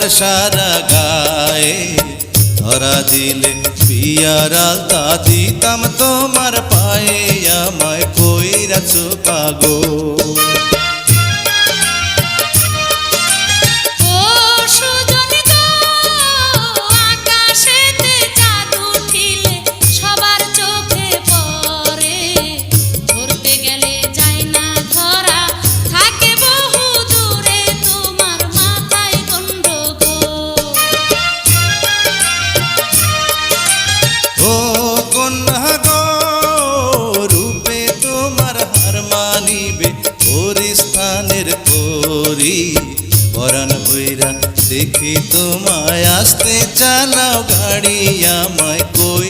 তোমার সারা গায়ে, ধরা দিলে বিয়ার আলতা দিতাম তোমার পায়ে, আমায় কইরাছো পাগল। পরাণ বইরা দেখি তোমায় আসতে চালাও গাড়ি, আমায় কই